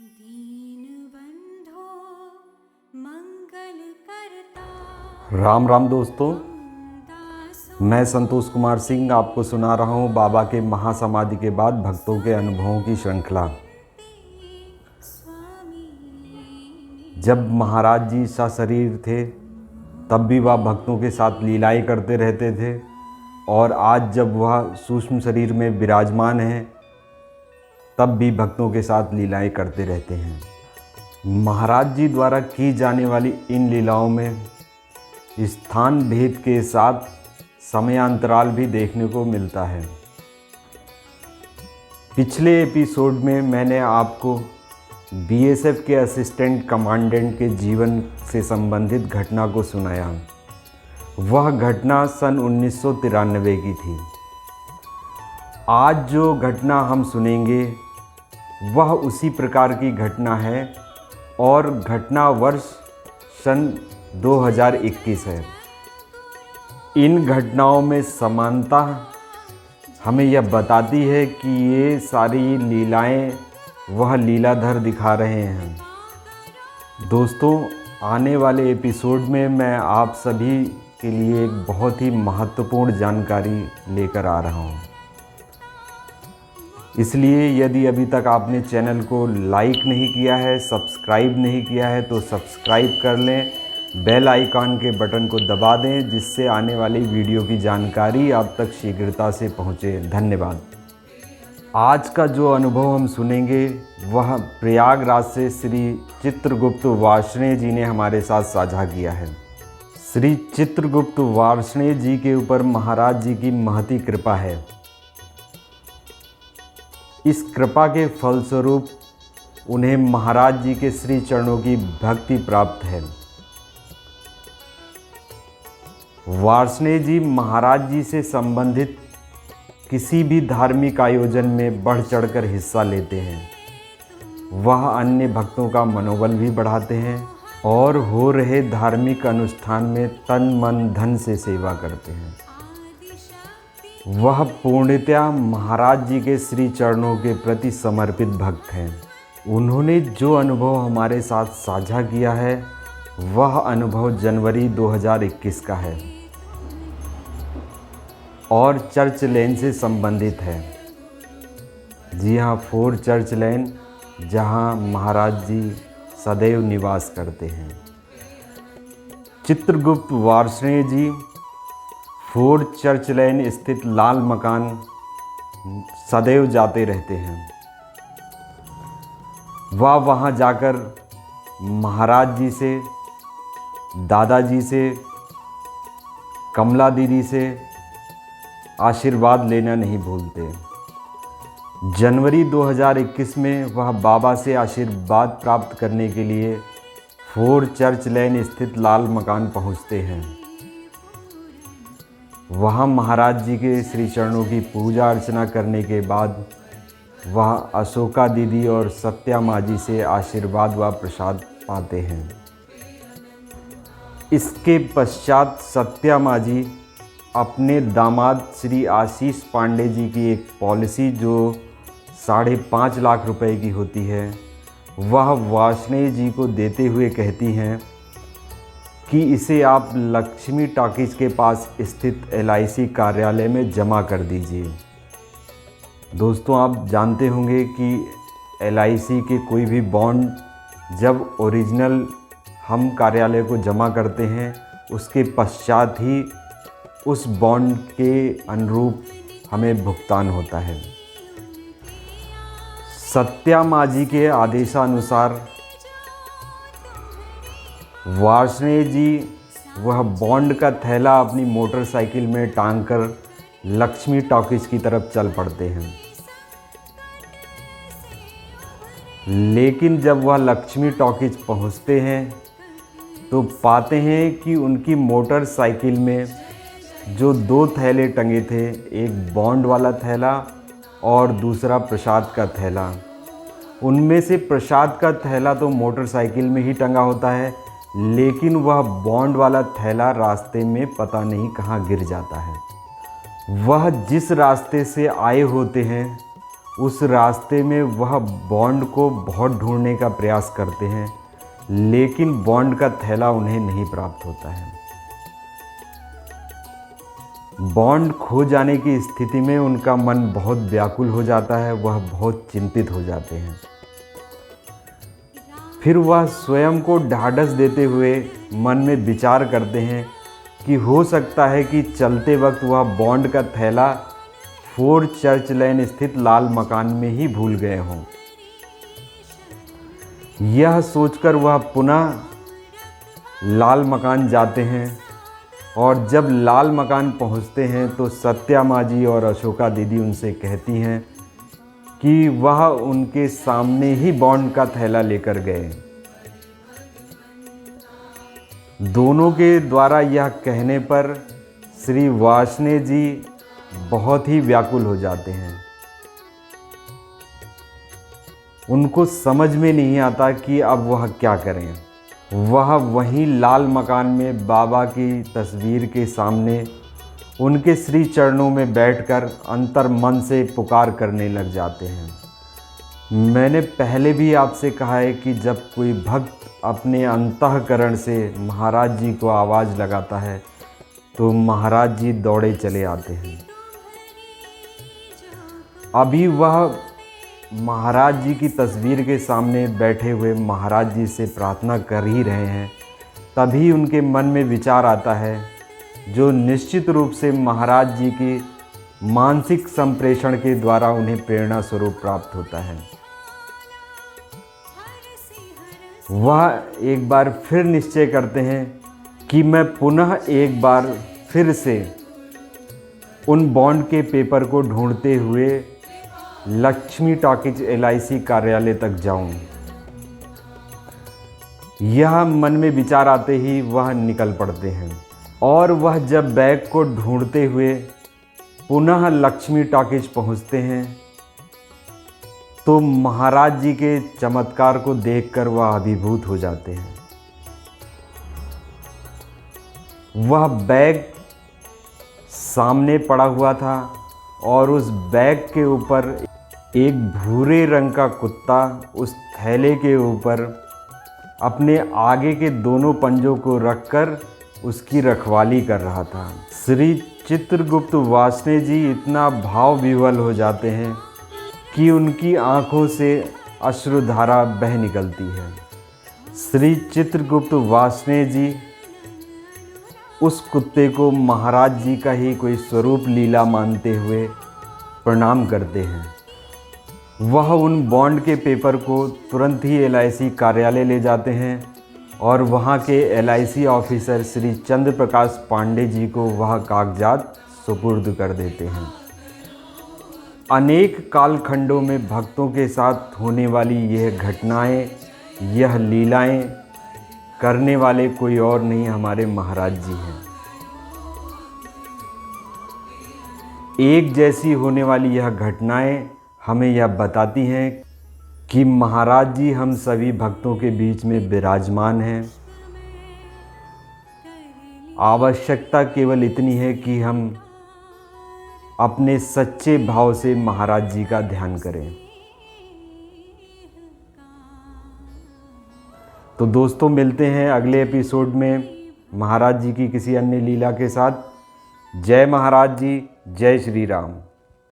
दीनबंधो मंगल करता। राम राम दोस्तों, मैं संतोष कुमार सिंह आपको सुना रहा हूँ बाबा के महासमाधि के बाद भक्तों के अनुभवों की श्रृंखला। जब महाराज जी सशरीर थे तब भी वह भक्तों के साथ लीलाएं करते रहते थे, और आज जब वह सूक्ष्म शरीर में विराजमान हैं तब भी भक्तों के साथ लीलाएं करते रहते हैं। महाराज जी द्वारा की जाने वाली इन लीलाओं में स्थान भेद के साथ समयांतराल भी देखने को मिलता है। पिछले एपिसोड में मैंने आपको बीएसएफ के असिस्टेंट कमांडेंट के जीवन से संबंधित घटना को सुनाया। वह घटना सन 1993 की थी। आज जो घटना हम सुनेंगे वह उसी प्रकार की घटना है, और घटना वर्ष सन 2021 है। इन घटनाओं में समानता हमें यह बताती है कि ये सारी लीलाएं वह लीलाधर दिखा रहे हैं। दोस्तों, आने वाले एपिसोड में मैं आप सभी के लिए एक बहुत ही महत्वपूर्ण जानकारी लेकर आ रहा हूँ। इसलिए यदि अभी तक आपने चैनल को लाइक नहीं किया है, सब्सक्राइब नहीं किया है, तो सब्सक्राइब कर लें, बेल आइकॉन के बटन को दबा दें, जिससे आने वाली वीडियो की जानकारी आप तक शीघ्रता से पहुंचे। धन्यवाद। आज का जो अनुभव हम सुनेंगे वह प्रयागराज से श्री चित्रगुप्त वार्ष्णेय जी ने हमारे साथ साझा किया है। श्री चित्रगुप्त वार्ष्णेय जी के ऊपर महाराज जी की महती कृपा है। इस कृपा के फलस्वरूप उन्हें महाराज जी के श्री चरणों की भक्ति प्राप्त है। वार्ष्णेय जी महाराज जी से संबंधित किसी भी धार्मिक आयोजन में बढ़ चढ़कर हिस्सा लेते हैं। वह अन्य भक्तों का मनोबल भी बढ़ाते हैं और हो रहे धार्मिक अनुष्ठान में तन मन धन से सेवा करते हैं। वह पूर्णतया महाराज जी के श्री चरणों के प्रति समर्पित भक्त हैं। उन्होंने जो अनुभव हमारे साथ साझा किया है वह अनुभव जनवरी 2021 का है और चर्च लेन से संबंधित है। जी हाँ, 4 चर्च लेन, जहाँ महाराज जी सदैव निवास करते हैं। चित्रगुप्त वार्ष्णेय जी 4 चर्च लेन स्थित लाल मकान सदैव जाते रहते हैं। वह वहाँ जाकर महाराज जी से, दादाजी से, कमला दीदी से आशीर्वाद लेना नहीं भूलते। जनवरी 2021 में वह बाबा से आशीर्वाद प्राप्त करने के लिए 4 चर्च लेन स्थित लाल मकान पहुँचते हैं। वहाँ महाराज जी के श्री चरणों की पूजा अर्चना करने के बाद वह अशोका दीदी और सत्या माँ जी से आशीर्वाद व प्रसाद पाते हैं। इसके पश्चात सत्या माँ जी अपने दामाद श्री आशीष पांडे जी की एक पॉलिसी जो 5.5 लाख रुपए की होती है, वह वार्ष्णेय जी को देते हुए कहती हैं कि इसे आप लक्ष्मी टॉकीज के पास स्थित LIC कार्यालय में जमा कर दीजिए। दोस्तों, आप जानते होंगे कि LIC के कोई भी बॉन्ड जब ओरिजिनल हम कार्यालय को जमा करते हैं उसके पश्चात ही उस बॉन्ड के अनुरूप हमें भुगतान होता है। सत्या माँ जी के आदेशानुसार वार्ष्णेय जी वह बॉन्ड का थैला अपनी मोटरसाइकिल में टांगकर लक्ष्मी टॉकीज की तरफ चल पड़ते हैं। लेकिन जब वह लक्ष्मी टॉकीज पहुंचते हैं तो पाते हैं कि उनकी मोटरसाइकिल में जो 2 थैले टंगे थे, एक बॉन्ड वाला थैला और दूसरा प्रसाद का थैला, उनमें से प्रसाद का थैला तो मोटरसाइकिल में ही टंगा होता है, लेकिन वह बॉन्ड वाला थैला रास्ते में पता नहीं कहाँ गिर जाता है। वह जिस रास्ते से आए होते हैं उस रास्ते में वह बॉन्ड को बहुत ढूंढने का प्रयास करते हैं, लेकिन बॉन्ड का थैला उन्हें नहीं प्राप्त होता है। बॉन्ड खो जाने की स्थिति में उनका मन बहुत व्याकुल हो जाता है, वह बहुत चिंतित हो जाते हैं। फिर वह स्वयं को ढाढ़स देते हुए मन में विचार करते हैं कि हो सकता है कि चलते वक्त वह बॉन्ड का थैला 4 चर्च लेन स्थित लाल मकान में ही भूल गए हों। यह सोचकर वह पुनः लाल मकान जाते हैं और जब लाल मकान पहुंचते हैं तो सत्या माँ जी और अशोका दीदी उनसे कहती हैं कि वह उनके सामने ही बॉन्ड का थैला लेकर गए। दोनों के द्वारा यह कहने पर श्री वार्ष्णेय जी बहुत ही व्याकुल हो जाते हैं। उनको समझ में नहीं आता कि अब वह क्या करें। वह वहीं लाल मकान में बाबा की तस्वीर के सामने उनके श्री चरणों में बैठकर अंतर मन से पुकार करने लग जाते हैं। मैंने पहले भी आपसे कहा है कि जब कोई भक्त अपने अंतःकरण से महाराज जी को आवाज़ लगाता है तो महाराज जी दौड़े चले आते हैं। अभी वह महाराज जी की तस्वीर के सामने बैठे हुए महाराज जी से प्रार्थना कर ही रहे हैं, तभी उनके मन में विचार आता है जो निश्चित रूप से महाराज जी की मानसिक संप्रेषण के द्वारा उन्हें प्रेरणा स्वरूप प्राप्त होता है। वह एक बार फिर निश्चय करते हैं कि मैं पुनः एक बार फिर से उन बॉन्ड के पेपर को ढूंढते हुए लक्ष्मी टॉकीज LIC कार्यालय तक जाऊं। यह मन में विचार आते ही वह निकल पड़ते हैं और वह जब बैग को ढूंढते हुए पुनः लक्ष्मी टॉकीज पहुंचते हैं तो महाराज जी के चमत्कार को देखकर वह अभिभूत हो जाते हैं। वह बैग सामने पड़ा हुआ था और उस बैग के ऊपर एक भूरे रंग का कुत्ता उस थैले के ऊपर अपने आगे के दोनों पंजों को रखकर उसकी रखवाली कर रहा था। श्री चित्रगुप्त वार्ष्णेय जी इतना भाव विह्वल हो जाते हैं कि उनकी आंखों से अश्रुधारा बह निकलती है। श्री चित्रगुप्त वार्ष्णेय जी उस कुत्ते को महाराज जी का ही कोई स्वरूप लीला मानते हुए प्रणाम करते हैं। वह उन बॉन्ड के पेपर को तुरंत ही LIC कार्यालय ले जाते हैं और वहाँ के LIC ऑफिसर श्री चंद्र प्रकाश पांडे जी को वह कागजात सुपुर्द कर देते हैं। अनेक कालखंडों में भक्तों के साथ होने वाली यह घटनाएं, यह लीलाएं करने वाले कोई और नहीं हमारे महाराज जी हैं। एक जैसी होने वाली यह घटनाएं हमें यह बताती हैं कि महाराज जी हम सभी भक्तों के बीच में विराजमान हैं। आवश्यकता केवल इतनी है कि हम अपने सच्चे भाव से महाराज जी का ध्यान करें। तो दोस्तों मिलते हैं अगले एपिसोड में महाराज जी की किसी अन्य लीला के साथ। जय महाराज जी, जय श्री राम।